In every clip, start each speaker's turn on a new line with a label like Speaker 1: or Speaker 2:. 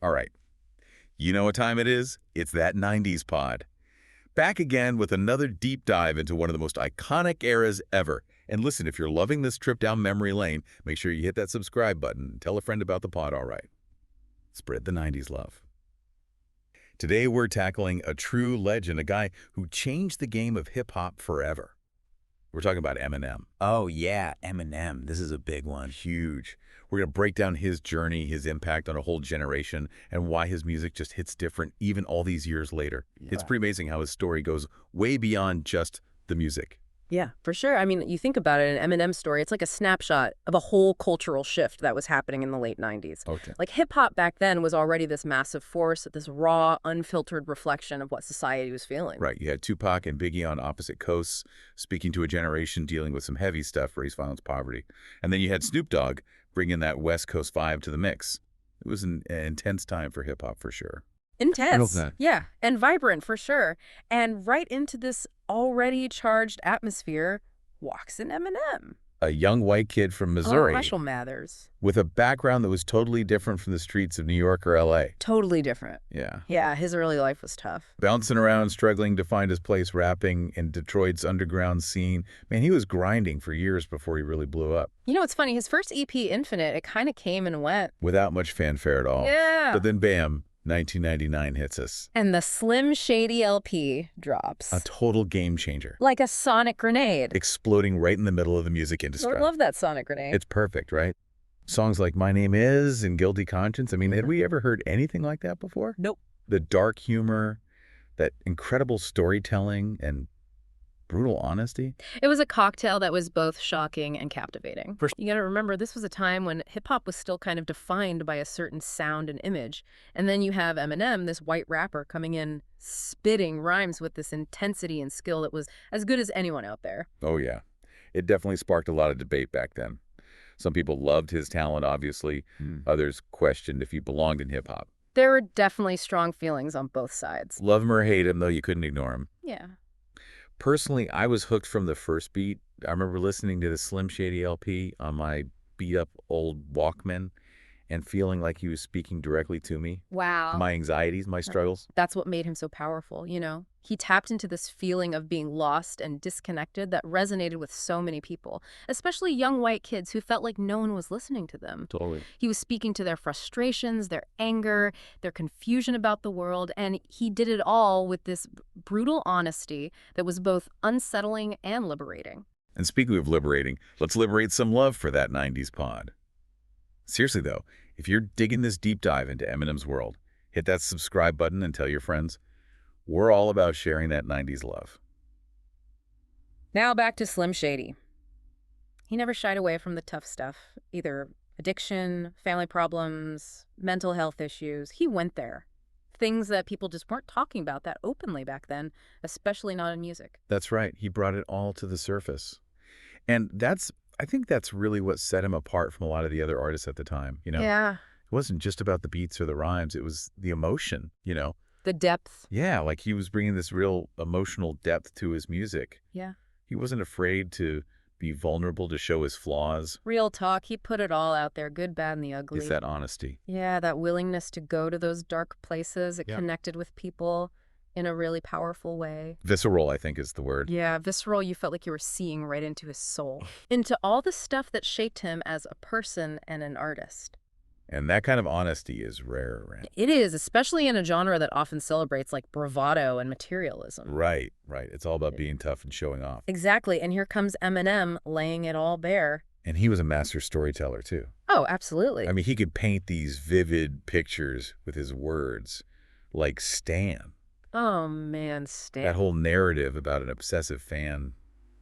Speaker 1: All right, you know what time it is? It's that 90s pod. Back again with another deep dive into one of the most iconic eras ever. And listen, if you're loving this trip down memory lane, make sure you hit that subscribe button and tell a friend about the pod, all right? Spread the 90s love. Today we're tackling a true legend, a guy who changed the game of hip-hop forever. We're talking about Eminem.
Speaker 2: Oh, yeah, Eminem. This is a big one.
Speaker 1: Huge. We're going to break down his journey, his impact on a whole generation, and why his music just hits different even all these years later.
Speaker 2: Yeah.
Speaker 1: It's pretty amazing how his story goes way beyond just the music.
Speaker 3: Yeah, for sure. I mean, you think about it, an Eminem story, it's like a snapshot of a whole cultural shift that was happening in the late 90s.
Speaker 1: Okay.
Speaker 3: Like hip-hop back then was already this massive force, this raw, unfiltered reflection of what society was feeling.
Speaker 1: Right. You had Tupac and Biggie on opposite coasts, speaking to a generation dealing with some heavy stuff, race, violence, poverty. And then you had Snoop Dogg bringing that West Coast vibe to the mix. It was an intense time for hip-hop for sure.
Speaker 3: Intense.
Speaker 1: that.
Speaker 3: Yeah, and vibrant for sure. And right into this already charged atmosphere walks in Eminem.
Speaker 1: A young white kid from Missouri
Speaker 3: Marshall Mathers.
Speaker 1: with a background that was totally different from the streets of New York or L.A.
Speaker 3: Totally different.
Speaker 1: Yeah.
Speaker 3: Yeah, his early life was tough.
Speaker 1: Bouncing around, struggling to find his place rapping in Detroit's underground scene. Man, he was grinding for years before he really blew up.
Speaker 3: You know, it's funny. His first EP, Infinite, it kind of came and went.
Speaker 1: Without much fanfare at all.
Speaker 3: Yeah.
Speaker 1: But then bam, 1999 hits us.
Speaker 3: And the Slim Shady LP drops.
Speaker 1: A total game changer.
Speaker 3: Like a sonic grenade.
Speaker 1: Exploding right in the middle of the music industry.
Speaker 3: I love that sonic grenade.
Speaker 1: It's perfect, right? Songs like My Name Is and Guilty Conscience. I mean, had we ever heard anything like that before?
Speaker 3: Nope.
Speaker 1: The dark humor, that incredible storytelling and brutal honesty.
Speaker 3: It was a cocktail that was both shocking and captivating. You gotta remember, this was a time when hip-hop was still kind of defined by a certain sound and image. And then you have Eminem, this white rapper, coming in, spitting rhymes with this intensity and skill that was as good as anyone out there.
Speaker 1: Oh, yeah. It definitely sparked a lot of debate back then. Some people loved his talent, obviously. Others questioned if he belonged in hip-hop.
Speaker 3: There were definitely strong feelings on both sides.
Speaker 1: Love him or hate him, though, you couldn't ignore him.
Speaker 3: Yeah.
Speaker 1: Personally, I was hooked from the first beat. I remember listening to the Slim Shady LP on my beat-up old Walkman and feeling like he was speaking directly to me.
Speaker 3: Wow.
Speaker 1: My anxieties, my struggles.
Speaker 3: That's what made him so powerful, you know? He tapped into this feeling of being lost and disconnected that resonated with so many people, especially young white kids who felt like no one was listening to them.
Speaker 1: Totally.
Speaker 3: He was speaking to their frustrations, their anger, their confusion about the world, and he did it all with this brutal honesty that was both unsettling and liberating.
Speaker 1: And speaking of liberating, let's liberate some love for that 90s pod. Seriously, though, if you're digging this deep dive into Eminem's world, hit that subscribe button and tell your friends. We're all about sharing that 90s love.
Speaker 3: Now back to Slim Shady. He never shied away from the tough stuff, either addiction, family problems, mental health issues. He went there. Things that people just weren't talking about that openly back then, especially not in music.
Speaker 1: That's right. He brought it all to the surface. And I think that's really what set him apart from a lot of the other artists at the time, you know?
Speaker 3: Yeah.
Speaker 1: It wasn't just about the beats or the rhymes. It was the emotion, you know?
Speaker 3: The depth.
Speaker 1: Yeah, like he was bringing this real emotional depth to his music.
Speaker 3: Yeah.
Speaker 1: He wasn't afraid to be vulnerable, to show his flaws.
Speaker 3: Real talk. He put it all out there, good, bad, and the ugly.
Speaker 1: It's that honesty.
Speaker 3: Yeah, that willingness to go to those dark places. It
Speaker 1: Yeah.
Speaker 3: connected with people in a really powerful way.
Speaker 1: Visceral, I think, is the word.
Speaker 3: Yeah, visceral. You felt like you were seeing right into his soul, into all the stuff that shaped him as a person and an artist.
Speaker 1: And that kind of honesty is rare around.
Speaker 3: It is, especially in a genre that often celebrates like bravado and materialism.
Speaker 1: Right, right. It's all about being tough and showing off.
Speaker 3: Exactly. And here comes Eminem laying it all bare.
Speaker 1: And he was a master storyteller, too.
Speaker 3: Oh, absolutely.
Speaker 1: I mean, he could paint these vivid pictures with his words, like Stan.
Speaker 3: Oh, man, Stan.
Speaker 1: That whole narrative about an obsessive fan.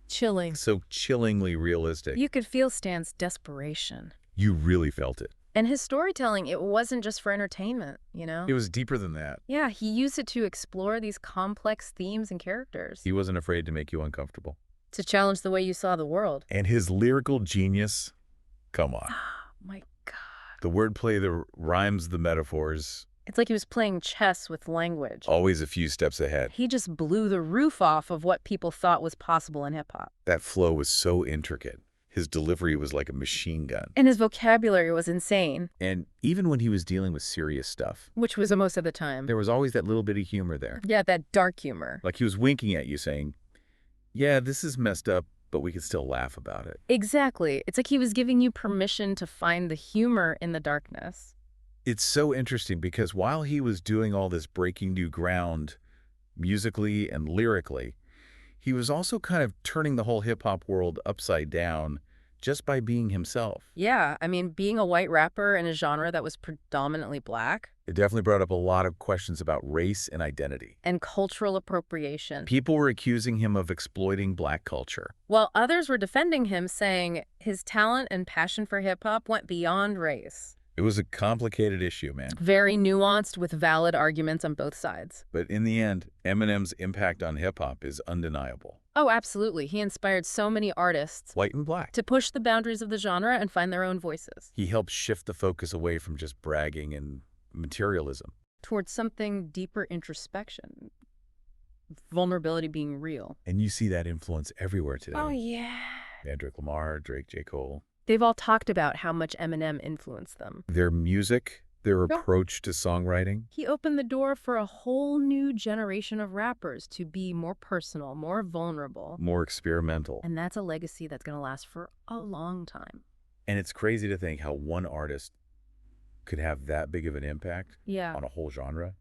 Speaker 3: Chilling.
Speaker 1: So chillingly realistic.
Speaker 3: You could feel Stan's desperation.
Speaker 1: You really felt it.
Speaker 3: And his storytelling, it wasn't just for entertainment, you know?
Speaker 1: It was deeper than that.
Speaker 3: Yeah, he used it to explore these complex themes and characters.
Speaker 1: He wasn't afraid to make you uncomfortable.
Speaker 3: To challenge the way you saw the world.
Speaker 1: And his lyrical genius, come on.
Speaker 3: My God.
Speaker 1: The wordplay, the rhymes, the metaphors,
Speaker 3: It's like he was playing chess with language.
Speaker 1: always a few steps ahead.
Speaker 3: He just blew the roof off of what people thought was possible in hip-hop.
Speaker 1: That flow was so intricate. His delivery was like a machine gun.
Speaker 3: And his vocabulary was insane.
Speaker 2: And even when he was dealing with serious stuff,
Speaker 3: Which was most of the time.
Speaker 2: there was always that little bit of humor there.
Speaker 3: Yeah, that dark humor.
Speaker 1: Like he was winking at you saying, yeah, this is messed up, but we can still laugh about it.
Speaker 3: Exactly. It's like he was giving you permission to find the humor in the darkness.
Speaker 1: It's so interesting because while he was doing all this breaking new ground musically and lyrically, he was also kind of turning the whole hip-hop world upside down just by being himself.
Speaker 3: Yeah, I mean, being a white rapper in a genre that was predominantly black.
Speaker 1: It definitely brought up a lot of questions about race and identity.
Speaker 3: And cultural appropriation.
Speaker 1: People were accusing him of exploiting black culture.
Speaker 3: While others were defending him, saying his talent and passion for hip-hop went beyond race.
Speaker 1: It was a complicated issue, man.
Speaker 3: Very nuanced with valid arguments on both sides.
Speaker 1: But in the end, Eminem's impact on hip-hop is undeniable.
Speaker 3: Oh, absolutely. He inspired so many artists
Speaker 1: White and black.
Speaker 3: to push the boundaries of the genre and find their own voices.
Speaker 1: He helped shift the focus away from just bragging and materialism.
Speaker 3: Towards something deeper introspection. Vulnerability being real.
Speaker 1: And you see that influence everywhere today.
Speaker 3: Oh, yeah.
Speaker 1: Kendrick Lamar, Drake, J. Cole.
Speaker 3: They've all talked about how much Eminem influenced them.
Speaker 1: Their music, their
Speaker 3: Yeah.
Speaker 1: approach to songwriting.
Speaker 3: He opened the door for a whole new generation of rappers to be more personal, more vulnerable.
Speaker 1: More experimental.
Speaker 3: And that's a legacy that's going to last for a long time.
Speaker 1: And it's crazy to think how one artist could have that big of an impact
Speaker 3: Yeah.
Speaker 1: on a whole genre.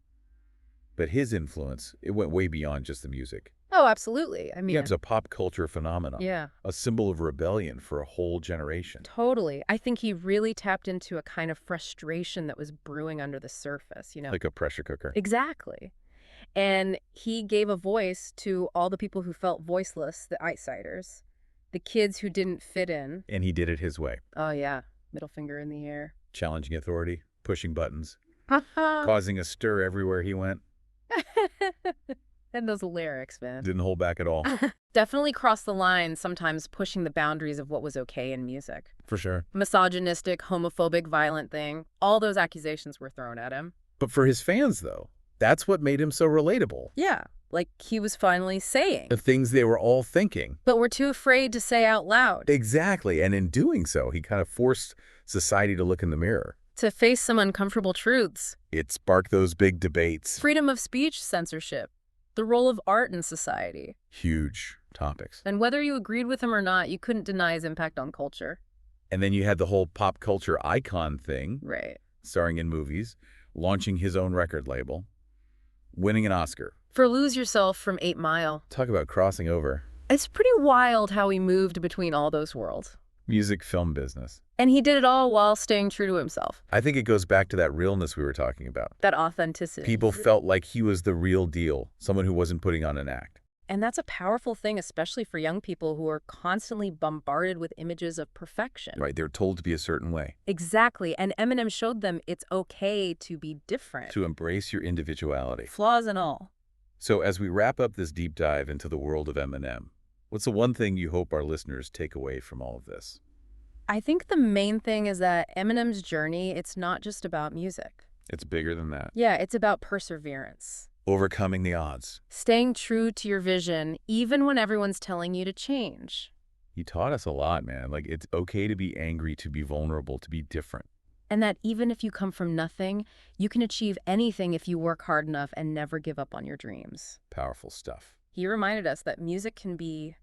Speaker 1: But his influence, it went way beyond just the music.
Speaker 3: Oh, absolutely. I mean,
Speaker 1: It's a pop culture phenomenon.
Speaker 3: yeah,
Speaker 1: A symbol of rebellion for a whole generation.
Speaker 3: totally. I think he really tapped into a kind of frustration that was brewing under the surface,
Speaker 1: Like a pressure cooker.
Speaker 3: Exactly. And he gave a voice to all the people who felt voiceless, the outsiders, the kids who didn't fit in.
Speaker 1: And he did it his way.
Speaker 3: Oh, yeah. Middle finger in the air.
Speaker 1: Challenging authority, pushing buttons, causing a stir everywhere he went.
Speaker 3: And those lyrics, man.
Speaker 1: Didn't hold back at all.
Speaker 3: Definitely crossed the line, sometimes pushing the boundaries of what was okay in music.
Speaker 1: For sure.
Speaker 3: Misogynistic, homophobic, violent thing. All those accusations were thrown at him.
Speaker 1: But for his fans, though, that's what made him so relatable.
Speaker 3: Yeah, like he was finally saying.
Speaker 1: The things they were all thinking.
Speaker 3: But we're too afraid to say out loud.
Speaker 1: Exactly. And in doing so, he kind of forced society to look in the mirror.
Speaker 3: To face some uncomfortable truths.
Speaker 1: It sparked those big debates.
Speaker 3: Freedom of speech censorship. The role of art in society.
Speaker 1: Huge topics.
Speaker 3: And whether you agreed with him or not, you couldn't deny his impact on culture.
Speaker 1: And then you had the whole pop culture icon thing,
Speaker 3: Right.
Speaker 1: starring in movies, launching his own record label, winning an Oscar.
Speaker 3: For Lose Yourself from 8 Mile.
Speaker 1: Talk about crossing over.
Speaker 3: It's pretty wild how he moved between all those worlds.
Speaker 1: Music, film business.
Speaker 3: And he did it all while staying true to himself.
Speaker 1: I think it goes back to that realness we were talking about.
Speaker 3: That authenticity.
Speaker 1: People felt like he was the real deal, someone who wasn't putting on an act.
Speaker 3: And that's a powerful thing, especially for young people who are constantly bombarded with images of perfection.
Speaker 1: Right, they're told to be a certain way.
Speaker 3: Exactly. And Eminem showed them it's okay to be different.
Speaker 1: To embrace your individuality.
Speaker 3: Flaws and all.
Speaker 1: So as we wrap up this deep dive into the world of Eminem, what's the one thing you hope our listeners take away from all of this?
Speaker 3: I think the main thing is that Eminem's journey, it's not just about music.
Speaker 1: It's bigger than that.
Speaker 3: Yeah, it's about perseverance.
Speaker 1: Overcoming the odds.
Speaker 3: Staying true to your vision, even when everyone's telling you to change.
Speaker 1: He taught us a lot, man. Like, it's okay to be angry, to be vulnerable, to be different.
Speaker 3: And that even if you come from nothing, you can achieve anything if you work hard enough and never give up on your dreams.
Speaker 1: Powerful stuff.
Speaker 3: He reminded us that music can be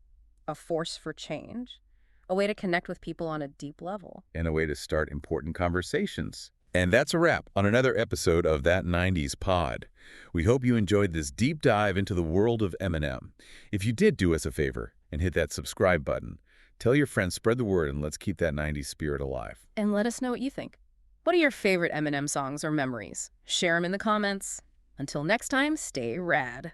Speaker 3: a force for change, a way to connect with people on a deep level.
Speaker 1: And a way to start important conversations. And that's a wrap on another episode of That 90s Pod. We hope you enjoyed this deep dive into the world of Eminem. If you did, do us a favor and hit that subscribe button. Tell your friends, spread the word, and let's keep that 90s spirit alive.
Speaker 3: And let us know what you think. What are your favorite Eminem songs or memories? Share them in the comments. Until next time, stay rad.